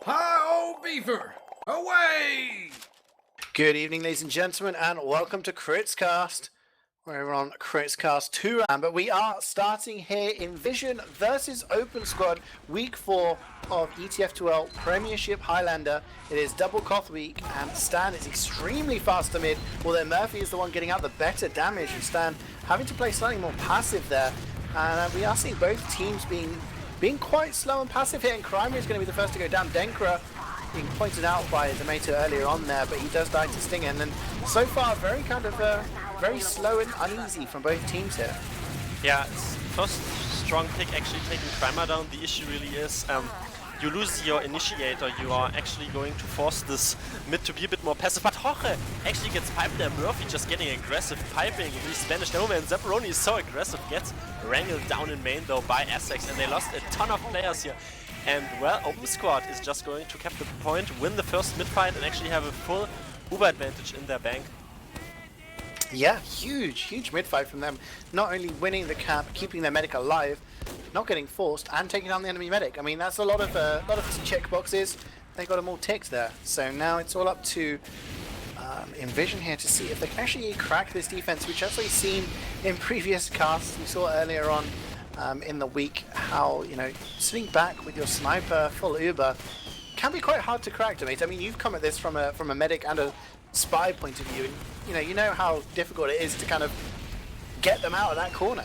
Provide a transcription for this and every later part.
Hi-oh, Beaver! Away! Good evening, ladies and gentlemen, and welcome to Critscast. We're on Critscast 2, but we are starting here Envision versus Open Squad, week 4 of ETF2L Premiership Highlander. It is double Koth week, and Stan is extremely fast to mid, although Murphy is the one getting out the better damage, and Stan having to play slightly more passive there. And we are seeing both teams being quite slow and passive here, and Crimer is going to be the first to go down. Denkra being pointed out by Domaytoe earlier on there, but he does die to Stingen, and so far very very slow and uneasy from both teams here. Yeah, it's first strong pick actually taking Crimer down. The issue really is you lose your initiator, you are actually going to force this mid to be a bit more passive, but Jorge actually gets piped there. Murphy just getting aggressive piping, really Spanish Nova, and Zapparoni is so aggressive, gets wrangled down in main though by Essex, and they lost a ton of players here. And well, Open Squad is just going to capture the point, win the first mid fight, and actually have a full Uber advantage in their bank. Yeah, huge mid fight from them. Not only winning the cap, keeping their medic alive, not getting forced, and taking down the enemy medic. I mean, that's a lot of check boxes. They got them all ticked there. So now it's all up to Envision here to see if they can actually crack this defense, which as we've seen in previous casts, we saw earlier on in the week how, you know, sitting back with your sniper full Uber can be quite hard to crack, Domaytoe. I mean, you've come at this from a medic and a spy point of view, and you know how difficult it is to kind of get them out of that corner.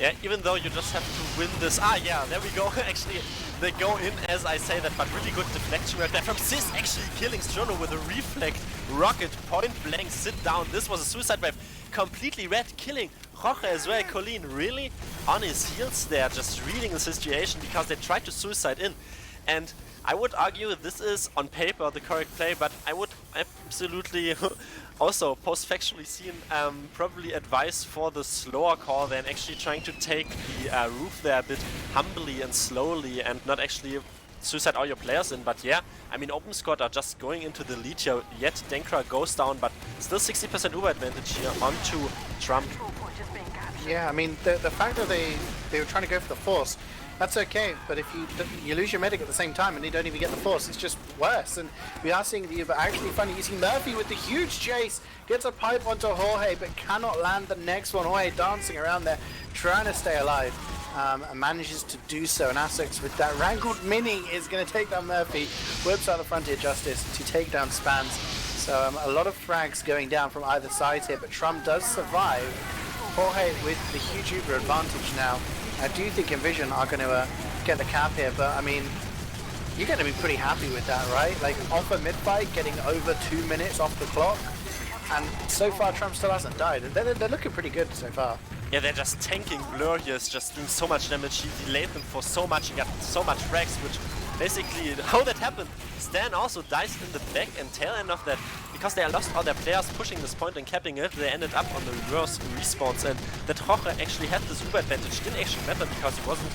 Yeah, even though you just have to win this. Ah, yeah, there we go. Actually, they go in as I say that, but really good deflection right there from Sis, actually killing Strono with a reflect rocket, point blank, sit down. This was a suicide wave, completely red, killing Jorge as well. Colleen really on his heels there, just reading the situation because they tried to suicide in. And I would argue this is on paper the correct play, but I would absolutely also post-factually seen probably advice for the slower call than actually trying to take the roof there a bit humbly and slowly and not actually suicide all your players in. But yeah, I mean, Open Squad are just going into the lead here, yet Denkra goes down, but still 60% Uber advantage here onto Trump. Yeah, I mean, the fact that they were trying to go for the force, that's okay, but if you lose your medic at the same time and you don't even get the force, it's just worse. And we are seeing the Uber actually finally using Murphy with the huge chase, gets a pipe onto Jorge but cannot land the next one. Jorge dancing around there, trying to stay alive, and manages to do so. And Essex with that wrangled mini is going to take down Murphy, whips out the Frontier Justice to take down Spans. So a lot of frags going down from either side here, but Trump does survive. Jorge with the huge Uber advantage now. I do think Envision are going to get the cap here, but I mean, you're going to be pretty happy with that, right? Like, off a mid-fight, getting over 2 minutes off the clock, and so far Trump still hasn't died. They're looking pretty good so far. Yeah, they're just tanking. Blur here is just doing so much damage. He delayed them for so much, he got so much frags, which basically, how that happened, Stan also dies in the back and tail end of that. Because they lost all their players pushing this point and capping it, they ended up on the reverse respawns, and that Jorge actually had this Uber advantage didn't actually matter because he wasn't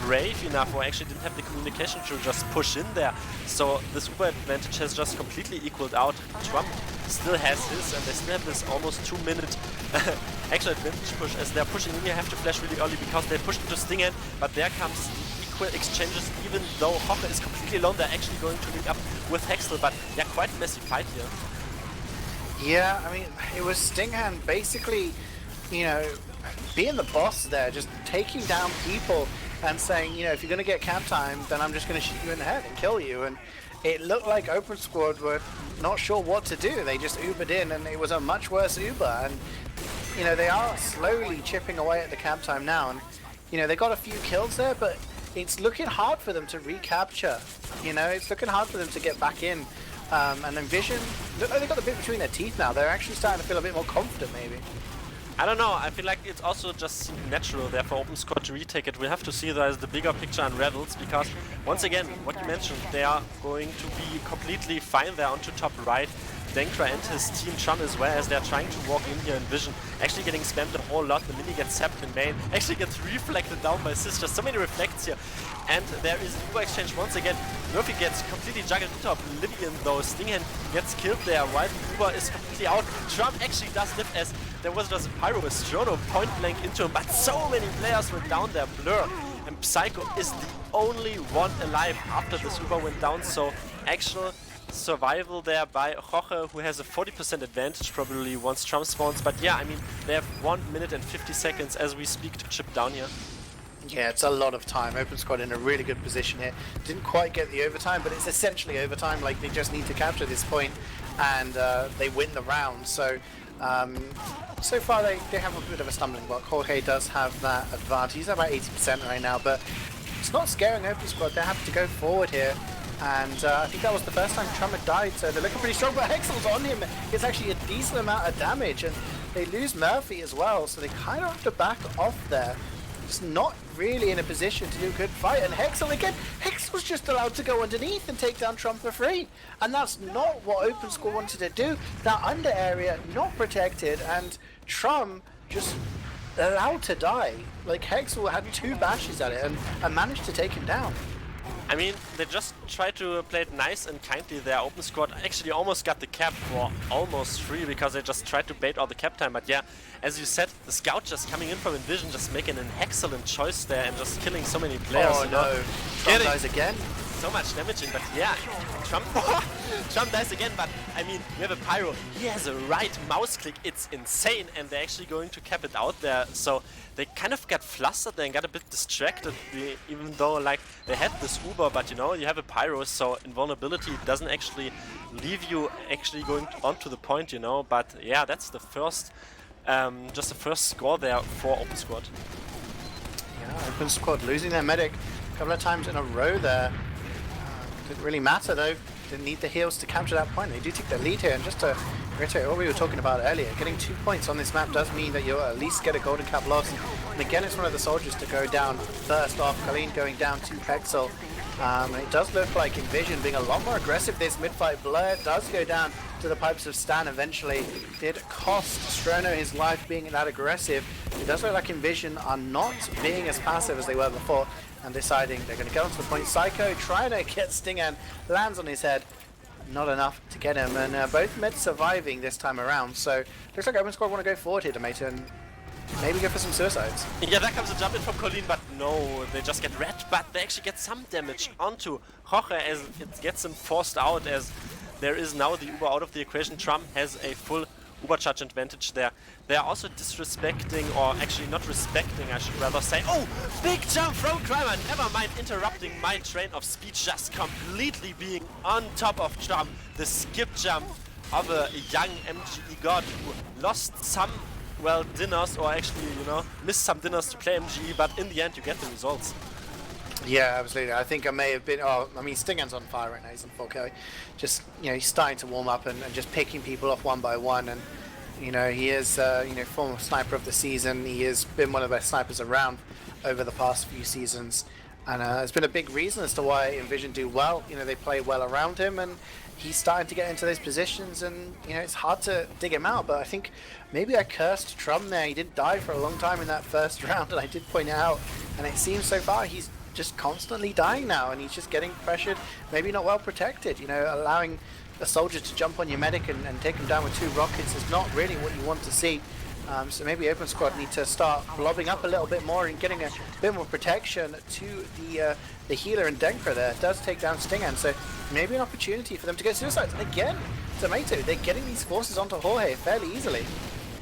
brave enough or actually didn't have the communication to just push in there. So this Uber advantage has just completely equaled out. Trump still has his, and they still have this almost 2 minute actual advantage push. As they're pushing in, you have to flash really early because they pushed into Stingen, but there comes equal exchanges. Even though Jorge is completely alone, they're actually going to link up with Hexel, but yeah, quite a messy fight here. Yeah, I mean, it was Stinghand basically, you know, being the boss there, just taking down people and saying, you know, if you're going to get cap time, then I'm just going to shoot you in the head and kill you. And it looked like Open Squad were not sure what to do. They just Ubered in, and it was a much worse Uber. And, you know, they are slowly chipping away at the cap time now. And, you know, they got a few kills there, but it's looking hard for them to recapture. You know, it's looking hard for them to get back in. And Envision, look like they got a bit between their teeth now. They're actually starting to feel a bit more confident, maybe. I don't know, I feel like it's also just natural there for Open Squad to retake it. We'll have to see that as the bigger picture unravels, because once again, what you mentioned, they are going to be completely fine there onto top right. Denkra and his team Chun as well, as they're trying to walk in here in Vision, actually getting spammed a whole lot. The mini gets zapped in main, actually gets reflected down by Sis, just so many reflects here. And there is Uber exchange once again. Murphy gets completely juggled into oblivion though. Stinghand gets killed there while the Uber is completely out. Trump actually does live, as there was just a pyro with Strono point blank into him, but so many players were down there. Blur and Psycho is the only one alive after this Uber went down, so actual survival there by Roche, who has a 40% advantage probably once Trump spawns. But yeah, I mean, they have 1 minute and 50 seconds as we speak to chip down here. Yeah, it's a lot of time. Open Squad in a really good position here. Didn't quite get the overtime, but it's essentially overtime. Like, they just need to capture this point and they win the round. So so far they have a bit of a stumbling block. Jorge does have that advantage. He's about 80% right now, but it's not scaring Open Squad. They have to go forward here. And I think that was the first time Trump had died, so they're looking pretty strong. But Hexel's on him. It's actually a decent amount of damage, and they lose Murphy as well, so they kind of have to back off there. Just not really in a position to do a good fight. And Hexel again, Hexel's just allowed to go underneath and take down Trump for free. And that's not what Open Squad wanted to do. That under area, not protected, and Trump just allowed to die. Like, Hexel had 2 bashes at it and managed to take him down. I mean, they just tried to play it nice and kindly there. Open Squad actually almost got the cap for almost free because they just tried to bait all the cap time. But yeah, as you said, the scout just coming in from Envision, just making an excellent choice there and just killing so many players. Oh no, Trump dies again. So much damaging, but yeah, Trump dies again, but I mean, we have a Pyro, he has a right mouse click, it's insane, and they're actually going to cap it out there, so they kind of got flustered and got a bit distracted, even though like they had this Uber, but you know, you have a Pyro, so invulnerability doesn't actually leave you actually going onto the point, you know, but yeah, that's the first, just the first score there for Open Squad. Yeah, Open Squad losing their medic a couple of times in a row there. Didn't really matter though, didn't need the heals to capture that point. They do take the lead here, and just to reiterate what we were talking about earlier, getting 2 points on this map does mean that you'll at least get a golden cap loss. And again, it's one of the soldiers to go down first off, Colleen going down to Hexel. It does look like Envision being a lot more aggressive this mid-fight. Blur does go down to the pipes of Stan eventually. Did cost Strono his life being that aggressive. It does look like Envision are not being as passive as they were before, and deciding they're going to get onto the point. Psycho trying to get Stingan, lands on his head, not enough to get him, and both meds surviving this time around. So looks like Open Squad want to go forward here, Domaytoe, and maybe go for some suicides. Yeah, there comes a jump in from Colleen, but no, they just get red, but they actually get some damage onto Jorge as it gets him forced out, as there is now the Uber out of the equation. Trump has a full Uber charge advantage there. They are also disrespecting, or actually not respecting, I should rather say. Oh, big jump from Crimer, never mind interrupting my train of speech, just completely being on top of Trump. The skip jump of a young MGE god who lost some, well, dinners, or actually, you know, missed some dinners to play MGE, but in the end you get the results. Yeah, absolutely. I think I may have been. Oh, I mean, Stingan's on fire right now. He's on 4K. Just, you know, he's starting to warm up and just picking people off one by one. And you know, he is, you know, former sniper of the season. He has been one of the best snipers around over the past few seasons, and it's been a big reason as to why Envision do well. You know, they play well around him, and he's starting to get into those positions. And you know, it's hard to dig him out. But I think maybe I cursed Trum there. He didn't die for a long time in that first round, and I did point it out. And it seems so far he's just constantly dying now, and he's just getting pressured, maybe not well protected. You know, allowing a soldier to jump on your medic and take him down with 2 rockets is not really what you want to see. So maybe Open Squad need to start blobbing up a little bit more and getting a bit more protection to the healer and Denkra there. It does take down Stingan, so maybe an opportunity for them to get suicides. And again, Domaytoe, they're getting these forces onto Jorge fairly easily.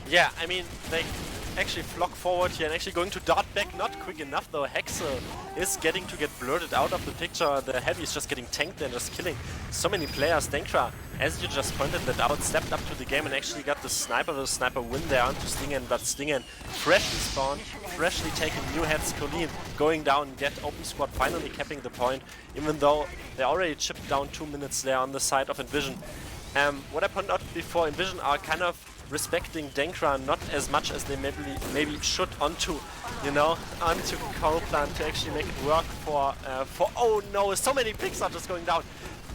Yeah, I mean, they actually flock forward here and actually going to dart back, not quick enough though. Hexel is getting to get blurted out of the picture. The heavy is just getting tanked and just killing so many players. Denkra, as you just pointed that out, stepped up to the game and actually got the sniper win there onto Stingan, but Stingan freshly spawned, freshly taking new heads. Colleen going down, yet Open Squad finally capping the point, even though they already chipped down 2 minutes there on the side of Envision. What I pointed out before, Envision are kind of respecting Denkra not as much as they maybe should onto, you know, onto Coalplant to actually make it work for oh no, so many picks are just going down,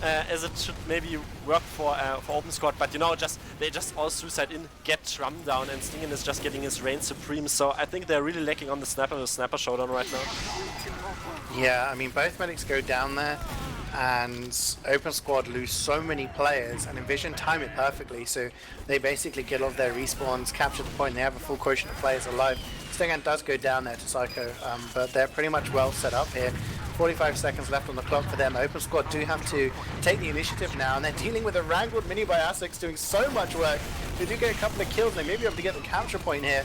as it should maybe work for Open Squad, but you know, they just all suicide in, get Trum down, and Stingan is just getting his reign supreme. So I think they're really lacking on the sniper showdown right now. Yeah, I mean, both medics go down there, and Open Squad lose so many players, and Envision time it perfectly, so they basically get all of their respawns, capture the point, they have a full quotient of players alive Stinghand does go down there to Psycho, but they're pretty much well set up here. 45 seconds left on the clock for them. Open Squad do have to take the initiative now, and they're dealing with a wrangled mini by Asics doing so much work. They do get a couple of kills, and they may be able to get the capture point here,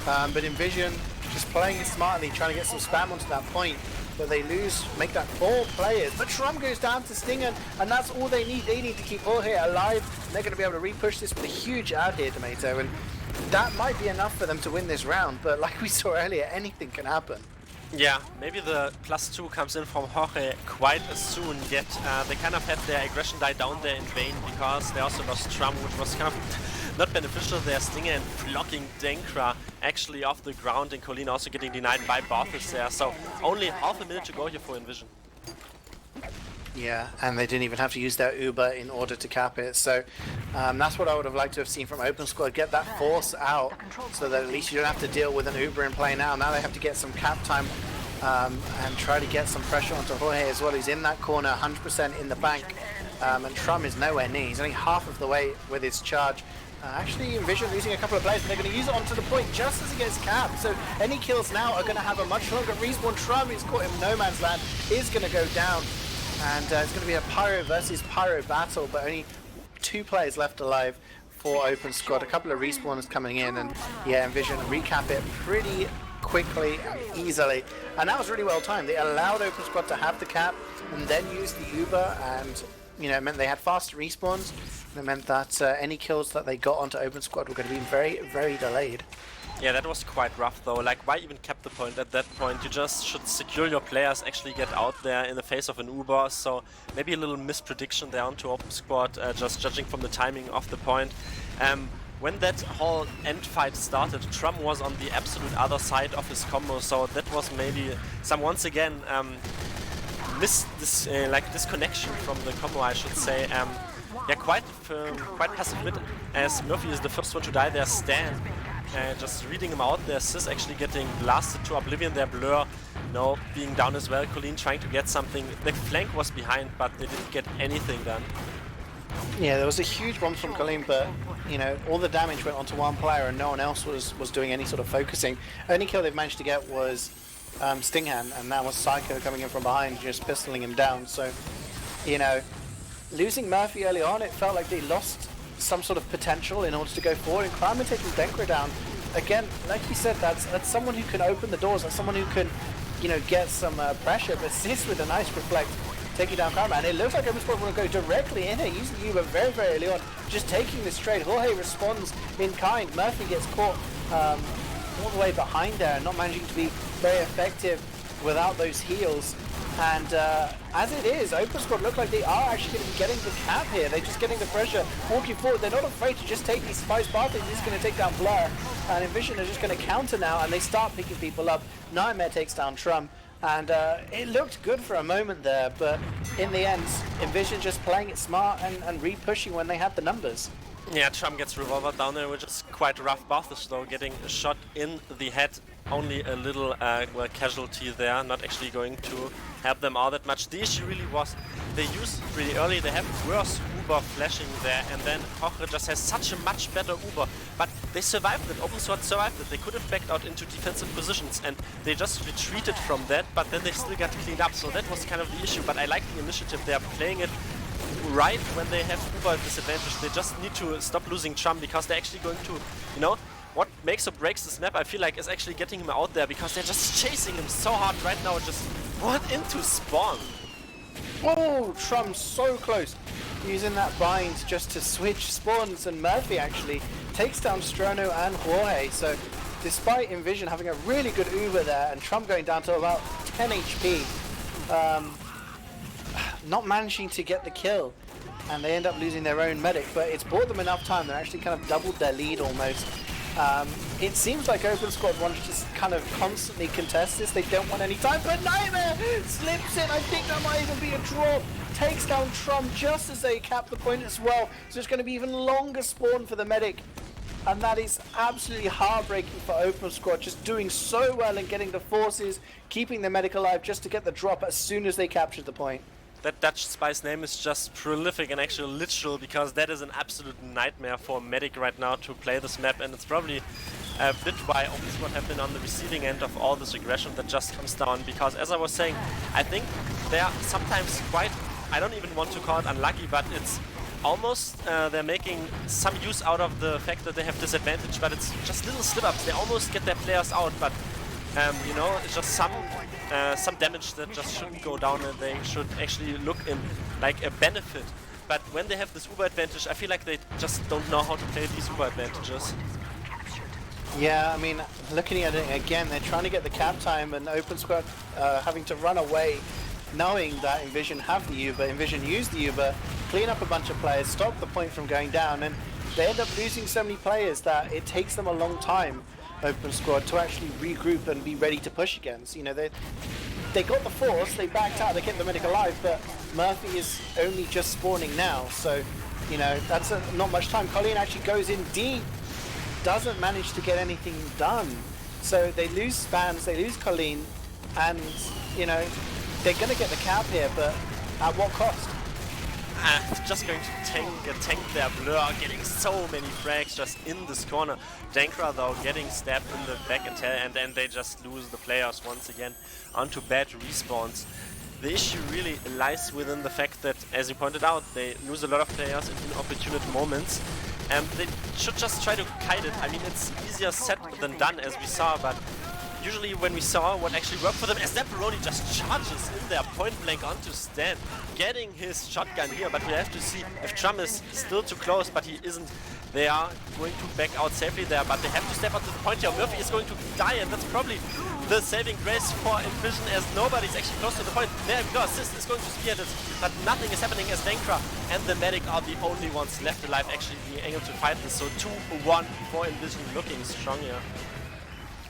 but inVision just playing it smartly, trying to get some spam onto that point. But they lose, make that 4 players. But Trum goes down to Stinghand, and that's all they need. They need to keep Jorge alive, and they're going to be able to re-push this with a huge ad here, Domaytoe, and that might be enough for them to win this round. But like we saw earlier, anything can happen. Yeah, maybe the +2 comes in from Jorge quite as soon, yet they kind of had their aggression die down there in vain because they also lost Trum, which was kind of not beneficial there. Stinger and blocking Denkra actually off the ground, and Colleen also getting denied by Barthus there, so only half a minute to go here for inVision. Yeah, and they didn't even have to use their Uber in order to cap it, so that's what I would have liked to have seen from Open Squad, get that force out so that at least you don't have to deal with an Uber in play now. Now they have to get some cap time and try to get some pressure onto Jorge as well. He's in that corner, 100% in the bank, and Trum is nowhere near. He's only half of the way with his charge. Actually, inVision losing a couple of players, but they're going to use it onto the point just as he gets capped. So any kills now are going to have a much longer respawn. Trum, who's caught in no man's land, is going to go down. And it's going to be a Pyro versus Pyro battle, but only 2 players left alive for Open Squad. A couple of respawns coming in, and yeah, inVision recap it pretty quickly and easily. And that was really well timed. They allowed Open Squad to have the cap and then use the Uber, and you know, it meant they had faster respawns. It meant that any kills that they got onto Open Squad were going to be very, very delayed. Yeah, that was quite rough though. Like, why even cap the point at that point? You just should secure your players, actually get out there in the face of an Uber. So maybe a little misprediction there onto Open Squad, just judging from the timing of the point. When that whole end fight started, Trum was on the absolute other side of his combo, so that was maybe some, once again, disconnection from the combo, I should say. Yeah, quite passive mid, as Murphy is the first one to die there. Stan just reading him out there. Sis actually getting blasted to oblivion there. Blur, no, being down as well. Colleen trying to get something. The flank was behind, but they didn't get anything done. Yeah, there was a huge bomb from Colleen, but you know, all the damage went onto one player and no one else was doing any sort of focusing. Only kill they've managed to get was Stinghand, and that was Psycho coming in from behind, just pistoling him down. So, you know, losing Murphy early on, it felt like they lost some sort of potential in order to go forward, and Kramer taking Denkra down. Again, like you said, that's someone who can open the doors, that's someone who can, you know, get some pressure, but Sis with a nice reflect taking down Kramer, and it looks like Open Squad will go directly in here, using Uber very, very early on, just taking this trade. Jorge responds in kind, Murphy gets caught all the way behind there, and not managing to be very effective without those heals. And as it is, Open Squad look like they are actually going to be getting the cap here. They're just getting the pressure, walking forward. They're not afraid to just take these spice paths. They're just going to take down Blur. And inVision are just going to counter now, and they start picking people up. Nightmare takes down Trum. And it looked good for a moment there, but in the end, inVision just playing it smart and re-pushing when they had the numbers. Yeah, Trum gets revolver down there, which is quite rough. Barthus though getting shot in the head. Only a little well, casualty there, not actually going to help them all that much. The issue really was they used really early, they have worse Uber flashing there, and then Jorge just has such a much better Uber, but they survived it. Open Squad survived it. They could have backed out into defensive positions, and they just retreated from that, but then they still got cleaned up, so that was kind of the issue. But I like the initiative. They are playing it right when they have Uber disadvantage. They just need to stop losing Trum, because they're actually going to, you know, what makes or breaks this map, I feel like, is actually getting him out there, because they're just chasing him so hard right now. Just what into spawn. Oh, Trum so close, using that bind just to switch spawns, and Murphy actually takes down Strono and Jorge. So despite inVision having a really good Uber there and Trum going down to about 10 HP, not managing to get the kill, and they end up losing their own medic, but it's bought them enough time. They're actually kind of doubled their lead almost. It seems like Open Squad wants to just kind of constantly contest this. They don't want any time, but Nightmare slips in. I think that might even be a drop. Takes down Trum just as they cap the point as well. So it's going to be even longer spawn for the medic. And that is absolutely heartbreaking for Open Squad, just doing so well and getting the forces, keeping the medic alive just to get the drop as soon as they captured the point. That Dutch Spice name is just prolific and actually literal, because that is an absolute nightmare for a medic right now to play this map, and it's probably a bit why OpenSquad have been on the receiving end of all this aggression that just comes down, because as I was saying, I think they are sometimes quite, I don't even want to call it unlucky, but it's almost they're making some use out of the fact that they have disadvantage, but it's just little slip-ups. They almost get their players out, but you know, it's just some damage that just shouldn't go down, and they should actually look in like a benefit. But when they have this Uber advantage, I feel like they just don't know how to play these Uber advantages. Yeah, I mean, looking at it again, they're trying to get the cap time, and OpenSquad having to run away, knowing that inVision have the Uber. inVision use the Uber, clean up a bunch of players, stop the point from going down, and they end up losing so many players that it takes them a long time, OpenSquad, to actually regroup and be ready to push again. So, you know, they got the force, they backed out, they kept the medic alive, but Murphy is only just spawning now, so, you know, that's not much time. Colleen actually goes in deep, doesn't manage to get anything done. So they lose Spans, they lose Colleen, and, you know, they're going to get the cap here, but at what cost? Just going to tank their Blur, getting so many frags just in this corner. Dankra though getting stabbed in the back and then they just lose the players once again onto bad respawns. The issue really lies within the fact that, as you pointed out, they lose a lot of players in inopportune moments, and they should just try to kite it. I mean, it's easier said than done, as we saw, but usually when we saw what actually worked for them, as Zapparoni just charges in there point blank onto Stan, getting his shotgun here, but we have to see if Trump is still too close, but he isn't. They are going to back out safely there, but they have to step up to the point here. Murphy is going to die, and that's probably the saving grace for inVision, as nobody's actually close to the point. There we go, Assist is going to spear this, but nothing is happening as Dankra and the medic are the only ones left alive actually being able to fight this. So 2-1 for inVision, looking strong here.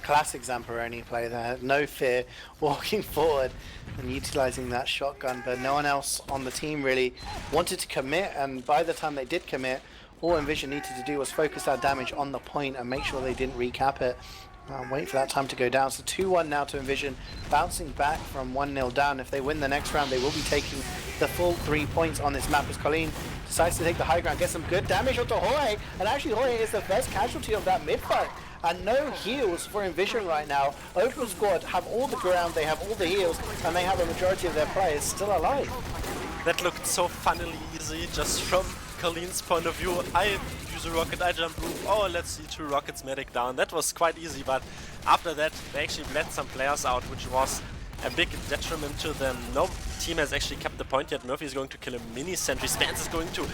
Classic Zamperoni play there, no fear, walking forward and utilizing that shotgun, but no one else on the team really wanted to commit, and by the time they did commit, all inVision needed to do was focus that damage on the point and make sure they didn't recap it. Wait for that time to go down. So 2-1 now to inVision, bouncing back from 1-0 down. If they win the next round, they will be taking the full 3 points on this map, as Colleen decides to take the high ground, get some good damage onto Jorge, and actually Jorge is the first casualty of that mid-fight. And no heals for inVision right now. OpenSquad have all the ground, they have all the heals, and they have a majority of their players still alive. That looked so funnily easy, just from Colleen's point of view. I use a rocket, I jump roof, oh let's see 2 rockets medic down. That was quite easy, but after that they actually let some players out, which was a big detriment to them. No team has actually kept the point yet. Murphy is going to kill a mini sentry. Spence is going to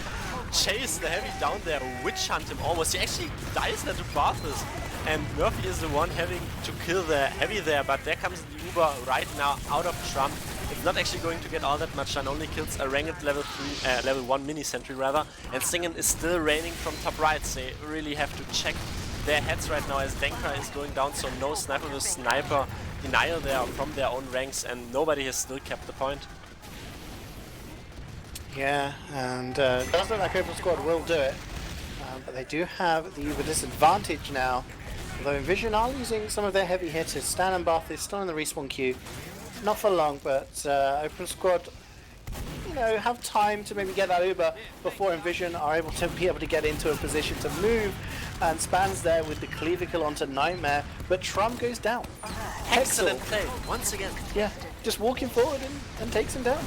chase the heavy down there, witch hunt him almost. He actually dies there to Barthas, and Murphy is the one having to kill the heavy there, but there comes the Uber right now out of Trump. It's not actually going to get all that much done, only kills a ranked level 1 mini sentry rather, and Singen is still raining from top right. So they really have to check their heads right now as Dankra is going down, so no sniper with sniper denial there from their own ranks, and nobody has still kept the point. Yeah, and it doesn't look like OpenSquad will do it, but they do have the Uber disadvantage now, although inVision are losing some of their heavy hitters. Stan and Bath is still in the respawn queue. Not for long, but OpenSquad, you know, have time to maybe get that Uber before inVision are able to get into a position to move. And Spans there with the cleaver kill onto Nightmare, but Trump goes down. Excellent play, once again. Yeah, just walking forward and takes him down.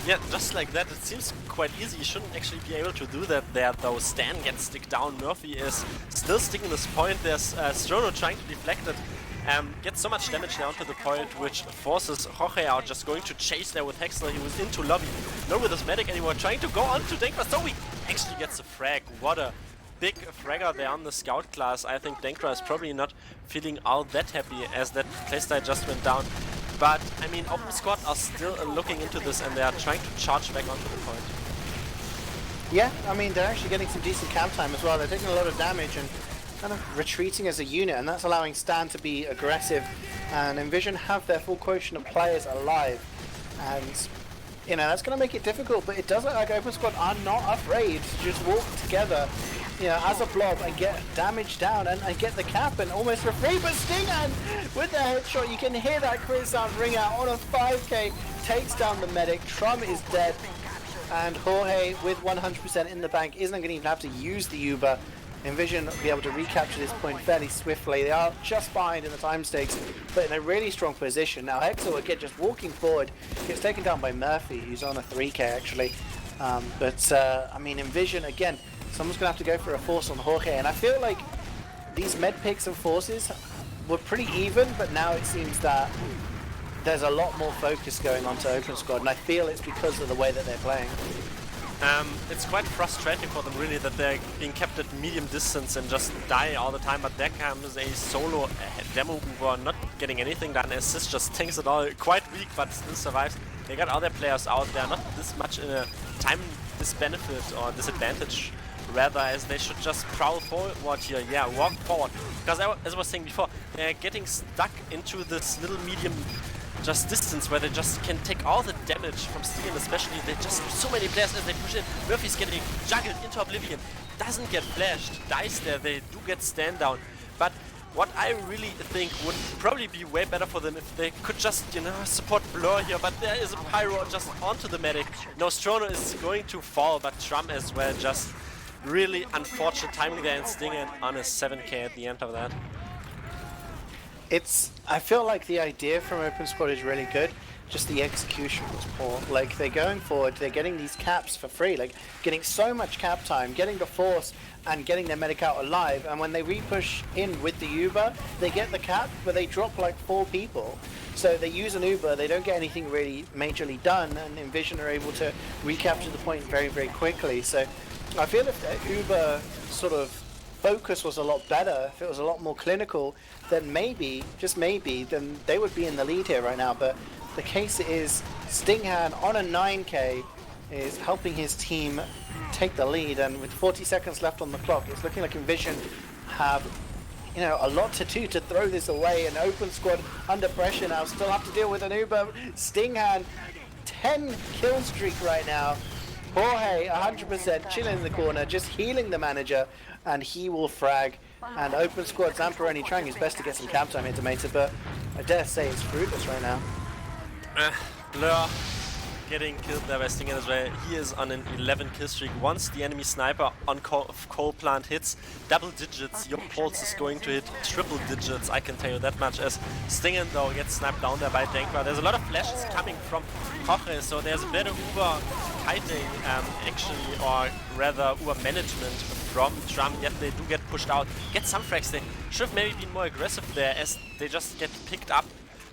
Yeah, just like that. It seems quite easy. You shouldn't actually be able to do that there, though. Stan gets stick down. Murphy is still sticking this point. There's Strono trying to deflect it. Gets so much damage down to the point, which forces Jorge out, just going to chase there with Hexler. He was into lobby, not with his medic anymore, trying to go on to Dankra. So he actually gets a frag. What a big fragger there on the scout class. I think Dankra is probably not feeling all that happy as that playstyle just went down. But, I mean, OpenSquad are still looking into this, and they are trying to charge back onto the point. Yeah, I mean, they're actually getting some decent camp time as well. They're taking a lot of damage and kind of retreating as a unit, and that's allowing Stan to be aggressive. And inVision have their full quotient of players alive. And, you know, that's going to make it difficult, but it does look like OpenSquad are not afraid to just walk together, you know, as a blob and get damage down and get the cap and almost for free. But Stingan with the headshot, you can hear that crit sound ring out on a 5k, takes down the medic. Trum is dead, and Jorge with 100% in the bank isn't going to even have to use the Uber Envision will be able to recapture this point fairly swiftly. They are just behind in the time stakes, but in a really strong position. Now Hexel, again, just walking forward, gets taken down by Murphy, who's on a 3k actually. I mean, Envision, again, someone's going to have to go for a force on Jorge, and I feel like these med picks and forces were pretty even, but now it seems that there's a lot more focus going on to Open Squad, and I feel it's because of the way that they're playing. It's quite frustrating for them really that they're being kept at medium distance and just die all the time, but there comes a solo demo mover not getting anything done. Assist just tanks it all, quite weak but still survives. They got other players out there, not this much in a time disbenefit or disadvantage, rather as they should just prowl forward here, yeah, walk forward. Because as I was saying before, they're getting stuck into this little medium just distance where they just can take all the damage from Sting, especially they just so many players as they push in. Murphy's getting juggled into oblivion, doesn't get flashed, dies there, they do get stand down. But what I really think would probably be way better for them if they could just, you know, support Blur here, but there is a Pyro just onto the medic. Nostrono is going to fall, but Trum as well, just really unfortunate timing there, and Sting on a 7k at the end of that. I feel like the idea from Open Squad is really good, just the execution was poor. Like, they're going forward, they're getting these caps for free, like getting so much cap time, getting the force and getting their medic out alive, and when they re-push in with the Uber, they get the cap, but they drop like 4 people. So they use an Uber, they don't get anything really majorly done, and Envision are able to recapture the point very, very quickly. So I feel if the Uber sort of focus was a lot better, if it was a lot more clinical, then maybe, just maybe, then they would be in the lead here right now. But the case is Stinghan on a 9k is helping his team take the lead, and with 40 seconds left on the clock, it's looking like Envision have, you know, a lot to do to throw this away, and Open Squad under pressure now, still have to deal with an Uber. Stinghan, 10 kill streak right now. Jorge 100% chilling in the corner, just healing the manager, and he will frag. And Open Squad, Zamperoni trying his best to get some cap time into Domaytoe, but I dare say it's fruitless right now. Blur getting killed there by Stinghan as well. He is on an 11 kill streak. Once the enemy sniper on coal plant hits double digits, your pulse is going to hit triple digits, I can tell you that much, as Stinghan though gets sniped down there by Dankra. There's a lot of flashes coming from Jorge, so there's a better Uber fighting actually, or rather Uber management from Trum, yet they do get pushed out. Get some frags, they should have maybe been more aggressive there as they just get picked up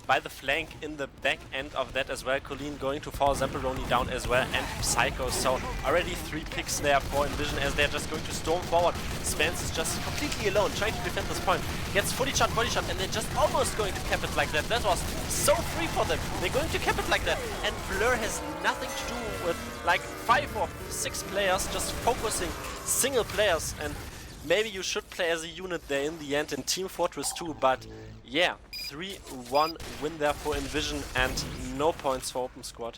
by the flank in the back end of that as well. Colleen going to fall Zamperoni down as well, and Psycho. So already 3 picks there for Envision as they're just going to storm forward. Spence is just completely alone trying to defend this point. Gets fully shot, body shot, and they're just almost going to cap it like that. That was so free for them. They're going to cap it like that. And Blur has nothing to do with like 5 or 6 players just focusing single players, and maybe you should play as a unit there in the end in Team Fortress 2, but yeah, 3-1 win there for Envision and no points for Open Squad.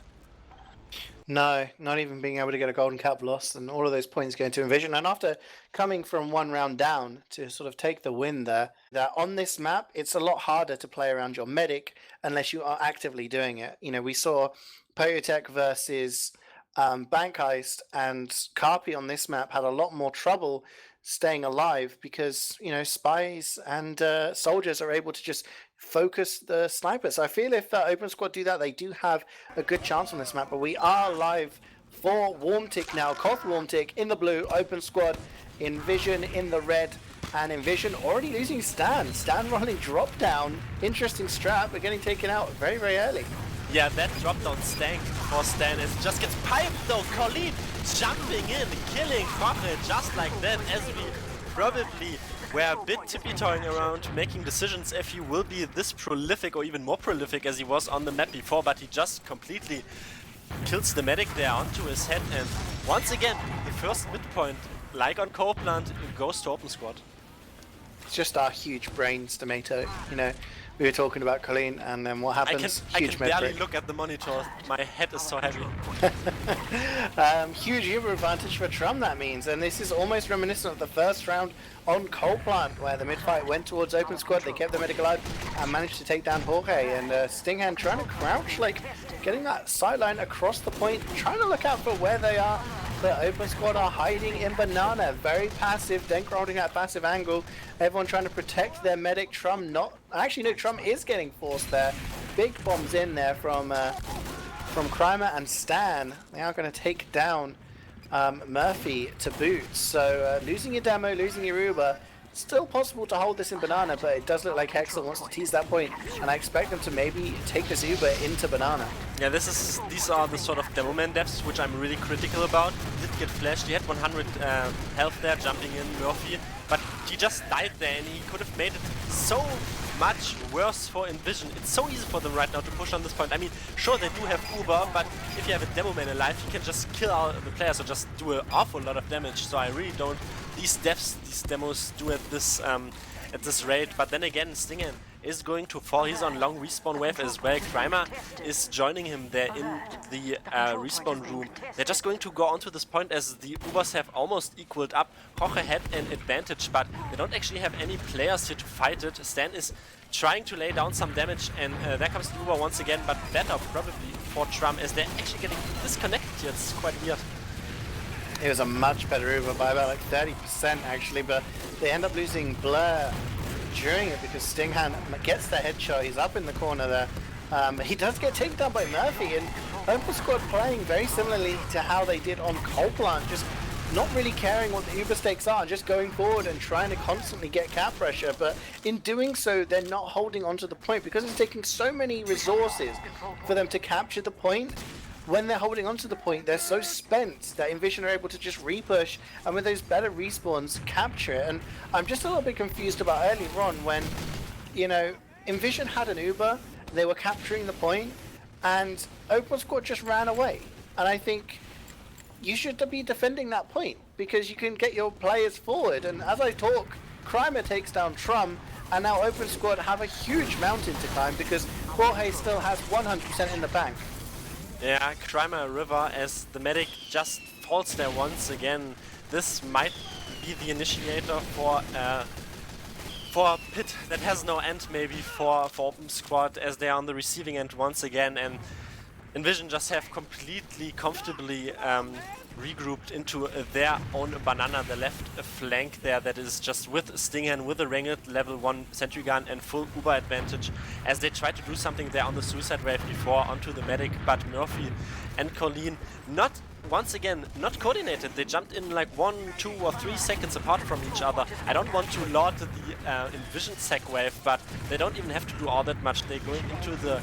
No, not even being able to get a golden cap lost, and all of those points going to Envision. And after coming from 1 round down to sort of take the win there, that on this map, it's a lot harder to play around your medic unless you are actively doing it. You know, we saw Poyotech versus Bank Heist, and Carpi on this map had a lot more trouble staying alive because, you know, spies and soldiers are able to just focus the snipers. So I feel if Open Squad do that, they do have a good chance on this map. But we are live for Warmtick now. Koth Warmtick in the blue, Open Squad, Envision in the red, and Envision already losing Stan. Stan rolling drop down. Interesting strat, but getting taken out very, very early. Yeah, that drop down stank for Stan. It just gets piped though. Colleen jumping in, killing Jorge just like that, as we probably were a bit tippy-toeing around making decisions if he will be this prolific or even more prolific as he was on the map before, but he just completely kills the medic there onto his head, and once again the first midpoint, like on Copeland, goes to Open Squad. It's just our huge brains, Domaytoe. You know, we were talking about Colleen, and then what happens? I can barely look at the monitor. My head is so heavy. Huge Uber advantage for Trum, that means, and this is almost reminiscent of the first round on Coal Plant, where the mid-fight went towards Open Squad, they kept the medic alive, and managed to take down Jorge, and Stinghan trying to crouch, like, getting that sideline across the point, trying to look out for where they are. The Open Squad are hiding in banana, very passive, then holding at passive angle. Everyone trying to protect their medic. Trum not, actually no, Trum is getting forced there. Big bombs in there from Krymer and Stan. They are going to take down Murphy to boot. So losing your demo, losing your Uber. Still possible to hold this in banana, but it does look like Hexel wants to tease that point, and I expect them to maybe take this Uber into banana. Yeah, these are the sort of demo man deaths which I'm really critical about. He did get flashed, he had 100 health there, jumping in Murphy, but he just died there, and he could have made it so much worse for Envision. It's so easy for them right now to push on this point. I mean, sure, they do have Uber, but if you have a demo man alive, you can just kill all the players or just do an awful lot of damage. So I really don't. These deaths, these demos do at this rate. But then again, Stingen is going to fall. He's on long respawn wave as well. Krymer is joining him there in the respawn room. They're just going to go onto this point as the Ubers have almost equaled up. Koche had an advantage, but they don't actually have any players here to fight it. Stan is trying to lay down some damage, and there comes the Uber once again, but better probably for Trum as they're actually getting disconnected here. It's quite weird. It was a much better Uber by about like 30% actually, but they end up losing Blur during it because Stinghan gets the headshot. He's up in the corner there. He does get taken down by Murphy, and Open Squad playing very similarly to how they did on Coal Plant, just not really caring what the Uber stakes are, just going forward and trying to constantly get cap pressure, but in doing so they're not holding onto the point because it's taking so many resources for them to capture the point. When they're holding onto the point, they're so spent that Envision are able to just repush, and with those better respawns, capture it. And I'm just a little bit confused about earlier on when, you know, Envision had an Uber, they were capturing the point, and Open Squad just ran away. And I think you should be defending that point, because you can get your players forward. And as I talk, Krymer takes down Trum, and now Open Squad have a huge mountain to climb, because Jorge still has 100% in the bank. Yeah, Krymer River as the medic just falls there once again. This might be the initiator for a pit that has no end, maybe for Open Squad, as they are on the receiving end once again, and Envision just have completely comfortably regrouped into their own banana, the left flank there, that is just with Stinghan, with a ranged level 1 sentry gun and full Uber advantage, as they try to do something there on the suicide wave before onto the medic, but Murphy and Colleen once again not coordinated. They jumped in like 1, 2 or 3 seconds apart from each other. I don't want to laud the Envision sec wave, but they don't even have to do all that much. They're going into the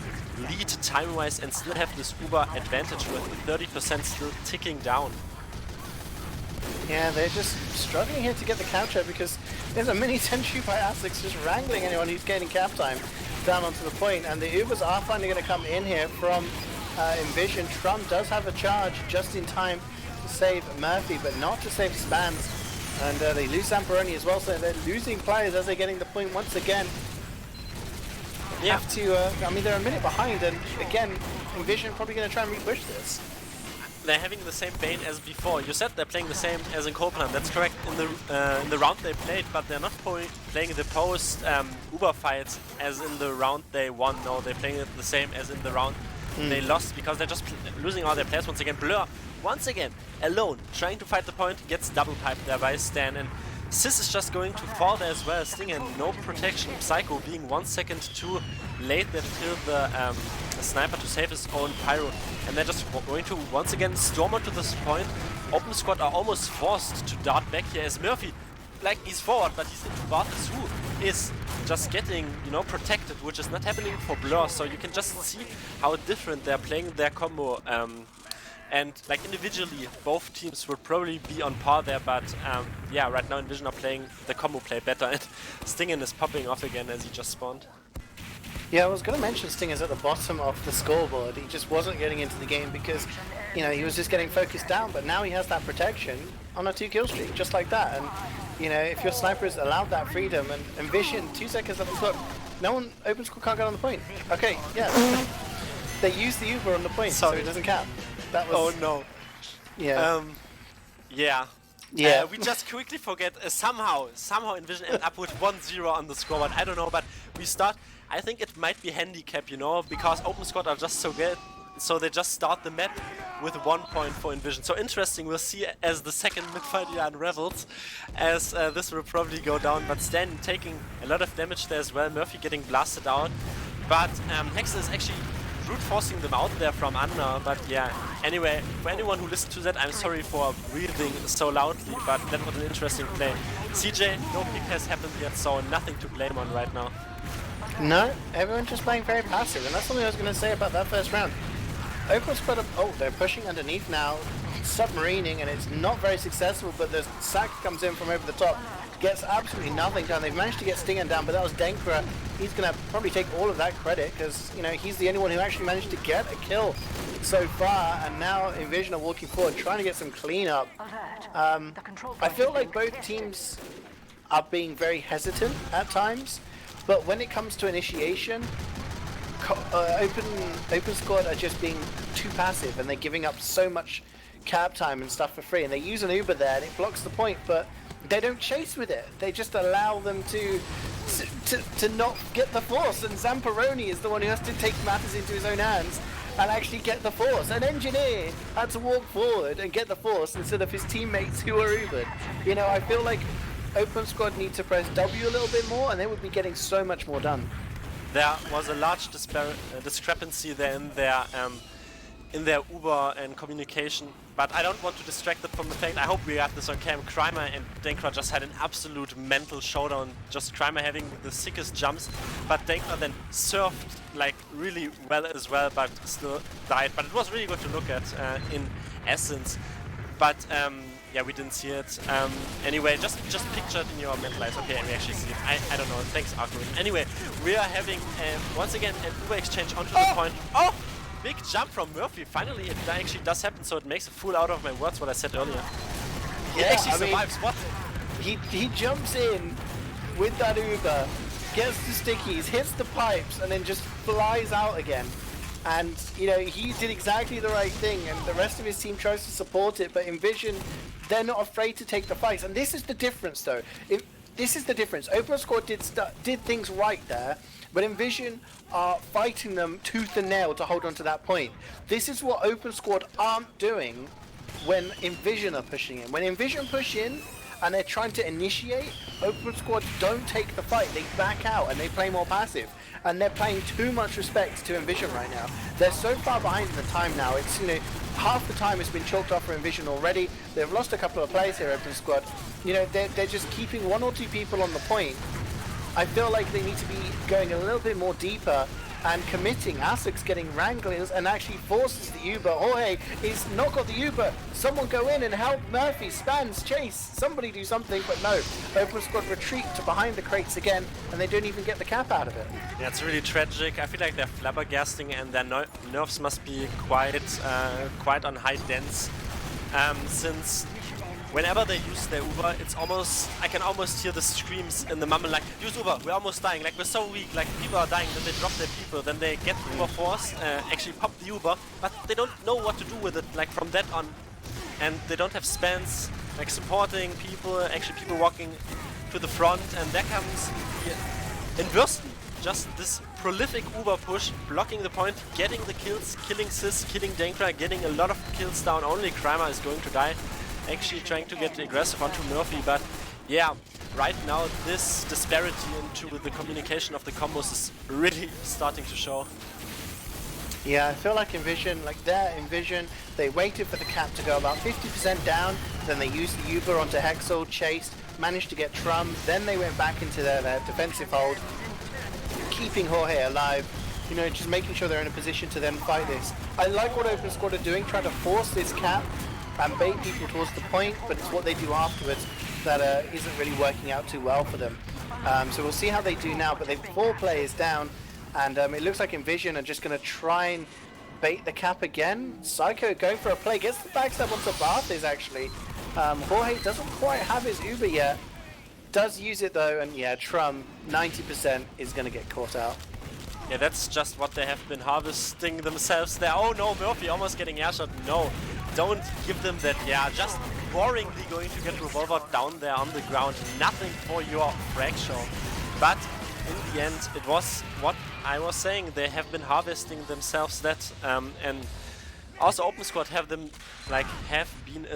lead time-wise and still have this Uber advantage with 30% still ticking down. Yeah, they're just struggling here to get the capture because there's a mini sentry by Asics just wrangling anyone who's gaining cap time down onto the point, and the Ubers are finally going to come in here from Envision. Trum does have a charge just in time to save Murphy, but not to save Spans, and they lose Zamperoni as well, so they're losing players as they're getting the point once again. Yeah. Have to, I mean, they're a minute behind, and again, Envision probably going to try and repush this. They're having the same bait as before. You said they're playing the same as in Copeland. That's correct in the round they played, but they're not playing the post Uber fights as in the round they won. No, they're playing it the same as in the round they lost, because they're just losing all their players once again. Blur, once again, alone, trying to fight the point, gets double piped there by Stan, and Sis is just going to fall there as well. Sting and no protection. Psycho being 1 second too late there to kill the sniper to save his own pyro, and they're just going to once again storm onto this point. Open Squad are almost forced to dart back here as Murphy, like, he's forward, but he's into Barthas, who is just getting, you know, protected, which is not happening for Blur. So you can just see how different they're playing their combo. And like individually, both teams would probably be on par there, but yeah, right now Envision are playing the combo play better, and Stingen is popping off again as he just spawned. Yeah, I was going to mention Sting is at the bottom of the scoreboard. He just wasn't getting into the game because, you know, he was just getting focused down, but now he has that protection on a 2-kill streak, just like that. And, you know, if your sniper is allowed that freedom, and Envision, 2 seconds left, look, no one, Open Squad can't get on the point. Okay, yeah. They used the Uber on the point, so it doesn't count. That was... Oh no. Yeah. Yeah. Yeah. We just quickly forget, somehow Envision end up with 1-0 on the scoreboard. I don't know, but we start... I think it might be handicap, you know, because Open Squad are just so good so they just start the map with 1 point for inVision. So interesting, we'll see as the second mid-fight here unravels, as this will probably go down, but Stan taking a lot of damage there as well, Murphy getting blasted out, but Hexer is actually brute forcing them out there from under. But yeah, anyway, for anyone who listened to that, I'm sorry for breathing so loudly, but that was an interesting play. CeeJaey, no pick has happened yet, so nothing to blame on right now. No, everyone's just playing very passive, and that's something I was going to say about that first round. Open squad of, oh, they're pushing underneath now, submarining, and it's not very successful, but the sack comes in from over the top, gets absolutely nothing done. They've managed to get Stinger down, but that was Denkra. He's going to probably take all of that credit, because, you know, he's the only one who actually managed to get a kill so far, and now inVision are walking forward, trying to get some cleanup. I feel like both teams are being very hesitant at times, but when it comes to initiation, open squad are just being too passive, and they're giving up so much cap time and stuff for free, and they use an Uber there and it blocks the point, but they don't chase with it. They just allow them to not get the force, and Zamperoni is the one who has to take matters into his own hands and actually get the force. An engineer had to walk forward and get the force instead of his teammates who are Ubered. You know, I feel like open squad need to press W a little bit more, and they would be getting so much more done. There was a large discrepancy there in their Uber and communication, but I don't want to distract it from the fact. I hope we got this on cam. Krymer and Denkra just had an absolute mental showdown. Just Krymer having the sickest jumps, but Denkra then surfed like really well as well, but still died. But it was really good to look at in essence. But yeah, we didn't see it. Anyway, just picture it in your mental eyes. Okay, we actually see it. I don't know. Thanks, ArchRhythm. Anyway, we are having once again an Uber exchange onto the point. Oh! Big jump from Murphy. Finally, it actually does happen, so it makes a fool out of my words, what I said earlier. Yeah, it actually survives. What? He jumps in with that Uber, gets the stickies, hits the pipes, and then just flies out again. And, you know, he did exactly the right thing, and the rest of his team tries to support it, but inVision, they're not afraid to take the fights. And this is the difference, though. This is the difference. Open squad did things right there, but inVision are fighting them tooth and nail to hold on to that point. This is what open squad aren't doing when inVision are pushing in. When inVision push in and they're trying to initiate, open squad don't take the fight. They back out and they play more passive. And they're paying too much respect to inVision right now. They're so far behind in the time now. It's, you know, half the time has been chalked off for inVision already. They've lost a couple of players here, open squad. You know, they're just keeping 1 or 2 people on the point. I feel like they need to be going a little bit more deeper and committing. Asik's getting wranglings and actually forces the Uber. Jorge is not got the Uber. Someone go in and help Murphy. Spans, chase. Somebody do something, but no. Open squad retreat to behind the crates again, and they don't even get the cap out of it. Yeah, it's really tragic. I feel like they're flabbergasting, and their nerves must be quite on high dense. Since whenever they use their Uber, it's almost, I can almost hear the screams in the mumble like, use Uber, we're almost dying, like we're so weak, like people are dying, then they drop their people, then they get Uber force, actually pop the Uber, but they don't know what to do with it, like from that on. And they don't have spans, like supporting people, actually people walking to the front, and there comes inVision. Just this prolific Uber push, blocking the point, getting the kills, killing Sis, killing Denkra, getting a lot of kills down, only Krymer is going to die. Actually trying to get aggressive onto Murphy, but yeah, right now this disparity into the communication of the combos is really starting to show. Yeah, I feel like inVision, like their inVision, they waited for the cap to go about 50% down, then they used the Uber onto Hexel, chased, managed to get Trum, then they went back into their defensive hold, keeping Jorge alive, you know, just making sure they're in a position to then fight this. I like what open squad are doing, trying to force this cap and bait people towards the point, but it's what they do afterwards that isn't really working out too well for them. So we'll see how they do now, but they've 4 players down, and it looks like inVision are just going to try and bait the cap again. Psycho going for a play, gets the backstab onto Barthes actually. Jorge doesn't quite have his Uber yet, does use it though, and yeah, Trum, 90% is going to get caught out. Yeah, that's just what they have been harvesting themselves there. Oh no, Murphy almost getting airshot. No, don't give them that. Yeah, just boringly going to get Revolver down there on the ground. Nothing for your frag show. But in the end, it was what I was saying. They have been harvesting themselves that, and also Open Squad have been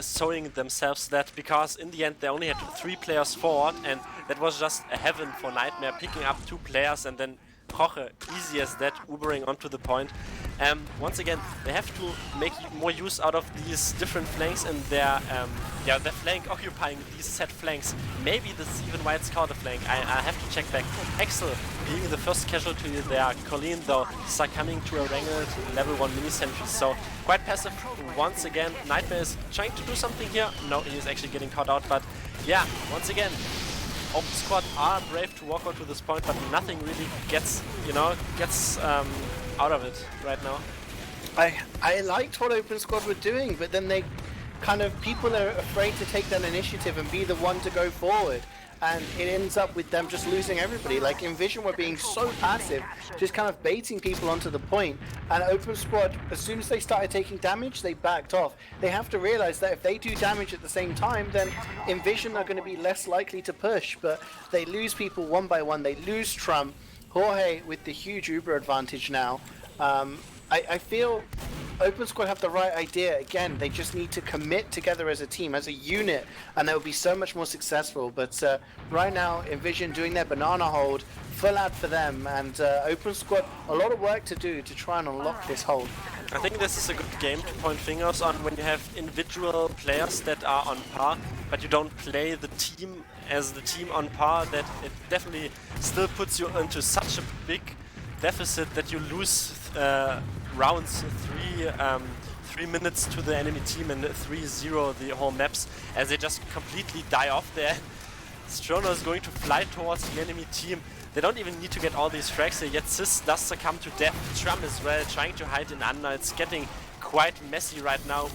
sowing themselves that, because in the end they only had 3 players forward, and that was just a heaven for Nightmare, picking up 2 players and then Koche, easy as that, Ubering onto the point. Once again, they have to make more use out of these different flanks and their flank occupying these set flanks. Maybe this is even why it's called a flank. I have to check back. Axel being the first casualty there. Colleen, though, succumbing to a wrangled level 1 mini sentry. So quite passive once again. Nightmare is trying to do something here. No, he is actually getting caught out. But yeah, once again, Open Squad are brave to walk out to this point, but nothing really gets out of it right now. I liked what Open Squad were doing, but then they people are afraid to take that initiative and be the one to go forward, and it ends up with them just losing everybody. Like inVision were being so passive, just kind of baiting people onto the point, and Open Squad, as soon as they started taking damage, they backed off. They have to realize that if they do damage at the same time, then inVision are going to be less likely to push, but they lose people one by one. They lose Trump. Jorge with the huge Uber advantage now. I feel Open Squad have the right idea. Again, they just need to commit together as a team, as a unit, and they'll be so much more successful. But right now, inVision doing their banana hold, full ad for them, and Open Squad, a lot of work to do to try and unlock this hold. I think this is a good game to point fingers on when you have individual players that are on par, but you don't play the team as the team on par, that it definitely still puts you into such a big deficit that you lose rounds 3 minutes to the enemy team and 3-0 the whole maps, as they just completely die off there. Strono is going to fly towards the enemy team. They don't even need to get all these frags here, yet Sis does succumb to death. Trump as well, trying to hide in under. It's getting quite messy right now.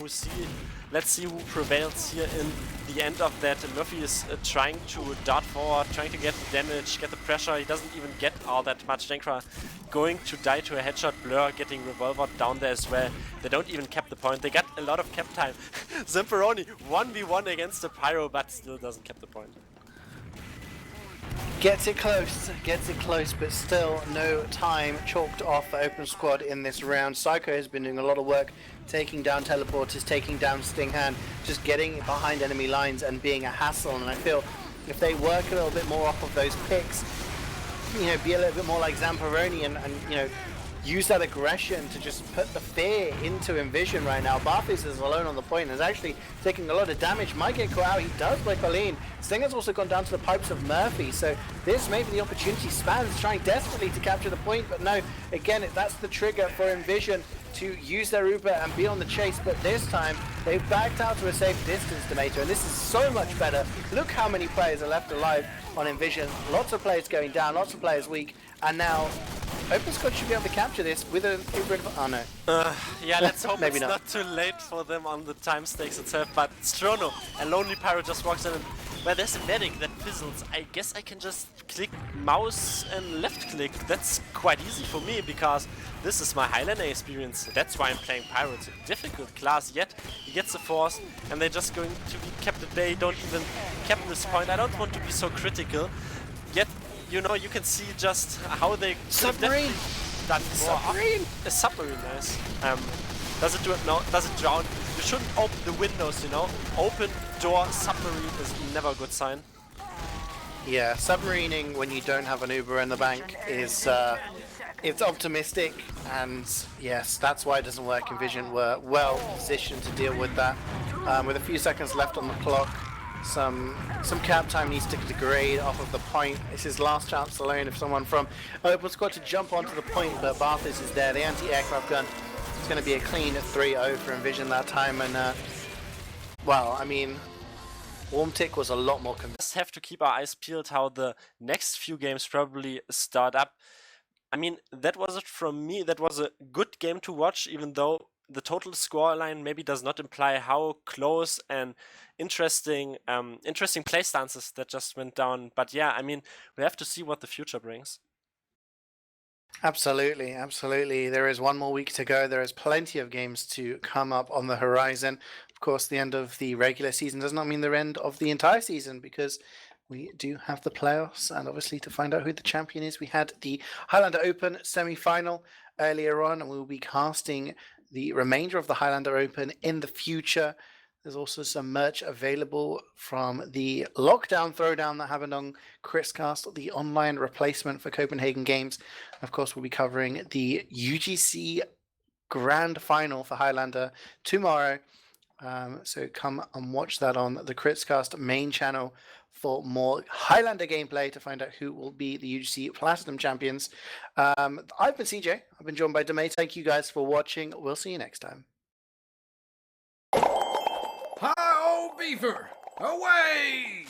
Let's see who prevails here in the end of that. Murphy is trying to dart forward, trying to get the damage, get the pressure. He doesn't even get all that much. Denkra going to die to a headshot. Blur getting revolver down there as well. They don't even cap the point. They got a lot of cap time. Zimperoni 1v1 against the Pyro, but still doesn't cap the point. Gets it close, but still no time chalked off for Open Squad in this round. Psycho has been doing a lot of work, taking down teleporters, taking down Stinghand, just getting behind enemy lines and being a hassle. And I feel if they work a little bit more off of those picks, be a little bit more like Zamperoni and use that aggression to just put the fear into inVision right now. Barthis is alone on the point and is actually taking a lot of damage. Might get caught out. He does by Colleen. Stinger's also gone down to the pipes of Murphy, so this may be the opportunity. Spans trying desperately to capture the point, but no, again, that's the trigger for inVision to use their Uber and be on the chase, but this time they've backed out to a safe distance, Domaytoe, and this is so much better. Look how many players are left alive on inVision. Lots of players going down, lots of players weak, and now Open Squad should be able to capture this with an Uber. Oh no. Yeah, let's hope Maybe it's not too late for them on the time stakes itself, but Strono, a lonely Pyro, just walks in and where there's a medic that fizzles. I guess I can just click mouse and left click. That's quite easy for me because this is my Highlander experience. That's why I'm playing Pyro. It's a difficult class, yet he gets the force and they're just going to be kept at bay. Don't even cap this point. I don't want to be so critical, yet you can see just how they submarine done more. Submarine! A submarine, nice. Does it do it? No. Does it drown? You shouldn't open the windows, Open door submarine is never a good sign. Yeah, submarining when you don't have an Uber in the bank is it's optimistic, and yes, that's why it doesn't work. inVision were well positioned to deal with that. With a few seconds left on the clock, some cap time needs to degrade off of the point. It's his last chance alone if someone from Open Squad to jump onto the point, but Barthis is there. The anti-aircraft gun is going to be a clean 3-0 for inVision that time, and well, I mean, Warmtick was a lot more convincing. Just have to keep our eyes peeled how the next few games probably start up. I mean, that was it from me. That was a good game to watch, even though the total scoreline maybe does not imply how close and interesting play stances that just went down. But yeah, I mean, we have to see what the future brings. Absolutely, absolutely. There is one more week to go. There is plenty of games to come up on the horizon. Of course, the end of the regular season does not mean the end of the entire season, because we do have the playoffs, and obviously to find out who the champion is, we had the Highlander Open semi-final earlier on, and we will be casting the remainder of the Highlander Open in the future. There's also some merch available from the lockdown throwdown that happened on Chriscast, the online replacement for Copenhagen Games. Of course, we'll be covering the UGC Grand Final for Highlander tomorrow. So come and watch that on the Critscast main channel for more Highlander gameplay to find out who will be the UGC Platinum Champions. I've been CeeJaey. I've been joined by Domaytoe. Thank you guys for watching. We'll see you next time. Hi, old beaver! Away!